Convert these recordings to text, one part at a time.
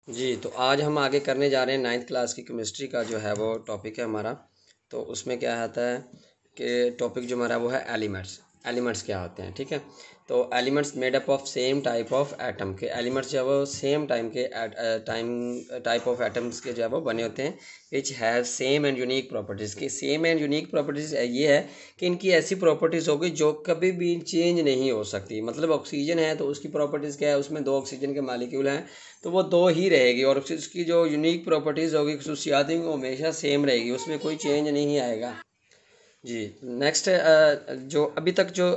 जी, तो आज हम आगे करने जा रहे हैं 9th क्लास की केमिस्ट्री का जो है वो टॉपिक है हमारा। तो उसमें क्या आता है कि टॉपिक जो हमारा वो है एलिमेंट्स। एलिमेंट्स क्या होते हैं, ठीक है। तो elements made up of same type of atom के एलिमेंट्स जो है वो सेम टाइप ऑफ एटम्स के जो है वो बने होते हैं, which have same and unique properties. की सेम एंड यूनिक प्रॉपर्टीज़ ये है कि इनकी ऐसी प्रॉपर्टीज़ होगी जो कभी भी चेंज नहीं हो सकती। मतलब ऑक्सीजन है तो उसकी प्रॉपर्टीज़ क्या है, उसमें 2 ऑक्सीजन के मालिक्यूल हैं तो वो 2 ही रहेगी, और उसकी जो यूनिक प्रॉपर्टीज़ होगी, खसूसियात वो हमेशा सेम रहेगी, उसमें कोई चेंज नहीं आएगा। जी। नेक्स्ट जो अभी तक जो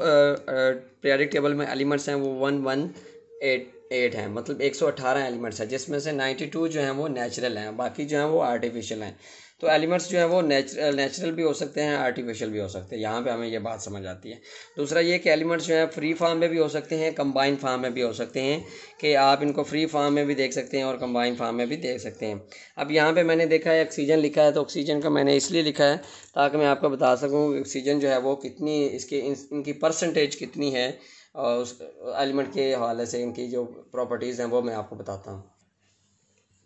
पीरियोडिक टेबल में एलिमेंट्स हैं वो 118 हैं, मतलब 118 एलिमेंट्स हैं, जिसमें से 92 जो हैं वो नेचुरल हैं, बाकी जो हैं वो आर्टिफिशियल हैं। तो एलिमेंट्स जो हैं वो नेचुरल भी हो सकते हैं, आर्टिफिशियल भी हो सकते हैं। यहाँ पे हमें ये बात समझ आती है। दूसरा ये कि एलिमेंट्स जो हैं फ्री फॉर्म में भी हो सकते हैं, कंबाइन फॉर्म में भी हो सकते हैं, कि आप इनको फ्री फॉर्म में भी देख सकते हैं और कंबाइन फॉर्म में भी देख सकते हैं। अब यहाँ पे मैंने देखा है ऑक्सीजन लिखा है, तो ऑक्सीजन का मैंने इसलिए लिखा है ताकि मैं आपको बता सकूँ ऑक्सीजन जो है वो कितनी इनकी परसेंटेज कितनी है, और उस एलिमेंट के हवाले से इनकी जो प्रॉपर्टीज़ हैं वो मैं आपको बताता हूँ।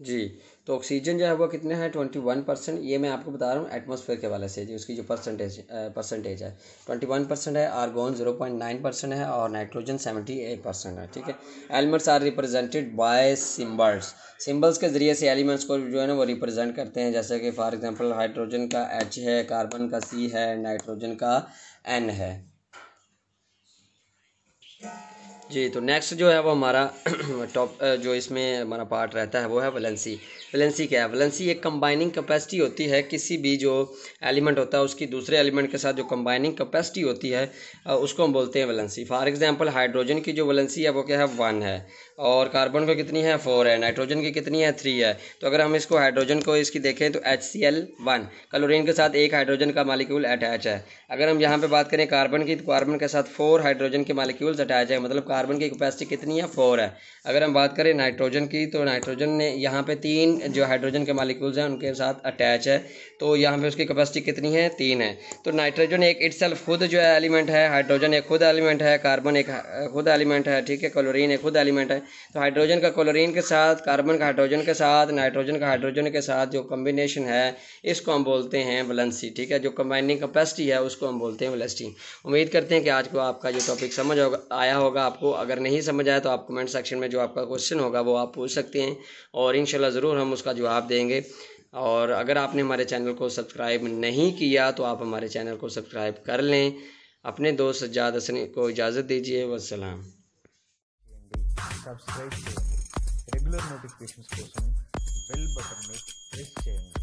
जी। तो ऑक्सीजन जो है वो कितने हैं, 21%। ये मैं आपको बता रहा हूँ एटमॉस्फेयर के वाले से, जी उसकी जो परसेंटेज है 21% है, आर्गोन 0.9% है, और नाइट्रोजन 78% है, ठीक है। Elements are represented by symbols. Symbols के ज़रिए से एलिमेंट्स को जो है ना वो रिप्रेजेंट करते हैं, जैसे कि फॉर एग्जांपल हाइड्रोजन का H है, कार्बन का C है, नाइट्रोजन का N है। जी। तो नेक्स्ट जो है वो हमारा जो इसमें हमारा पार्ट रहता है वो है वैलेंसी। वैलेंसी क्या है? वैलेंसी एक कंबाइनिंग कैपेसिटी होती है, किसी भी जो एलिमेंट होता है उसकी दूसरे एलिमेंट के साथ जो कंबाइनिंग कैपेसिटी होती है उसको हम बोलते हैं वैलेंसी। फॉर एग्जांपल हाइड्रोजन की जो वैलेंसी है वो क्या है, 1 है, और कार्बन को कितनी है, 4 है, नाइट्रोजन की कितनी है, 3 है। तो अगर हम इसको हाइड्रोजन को इसकी देखें तो HCl1, क्लोरीन के साथ एक हाइड्रोजन का मालिक्यूल अटैच है। अगर हम यहाँ पे बात करें कार्बन की, तो कार्बन के साथ 4 हाइड्रोजन के मालिक्यूल्स अटैच है, मतलब कार्बन की कैपेसिटी कितनी है, 4 है। अगर हम बात करें नाइट्रोजन की, तो नाइट्रोजन ने यहाँ पे 3 जो हाइड्रोजन के मालिक्यूल्स हैं उनके साथ अटैच है, तो यहाँ पे उसकी कैपेसिटी कितनी है, 3 है। तो नाइट्रोजन एक इटसेल्फ खुद जो है एलिमेंट है, हाइड्रोजन एक खुद एलिमेंट है, कार्बन एक खुद एलिमेंट है, ठीक है, क्लोरीन एक खुद एलिमेंट है। तो हाइड्रोजन का क्लोरीन के साथ, कार्बन का हाइड्रोजन के साथ, नाइट्रोजन का हाइड्रोजन के साथ जो कॉम्बिनेशन है इसको हम बोलते हैं वैलेंसी, ठीक है। जो कंबाइनिंग कैपेसिटी है उसको हम बोलते हैं वैलेंसी। उम्मीद करते हैं कि आज को आपका जो टॉपिक समझ आया होगा आपको। अगर नहीं समझ आया तो आप कमेंट सेक्शन में जो आपका क्वेश्चन होगा वो आप पूछ सकते हैं, और इंशाल्लाह ज़रूर हम उसका जवाब देंगे। और अगर आपने हमारे चैनल को सब्सक्राइब नहीं किया तो आप हमारे चैनल को सब्सक्राइब कर लें। अपने दोस्त सज्जाद हसन को इजाज़त दीजिए। वस्सलाम। సబ్స్క్రైబ్ చేయండి. రెగ్యులర్ నోటిఫికేషన్స్ కోసం బెల్ బటన్ని ప్రెస్ చేయండి.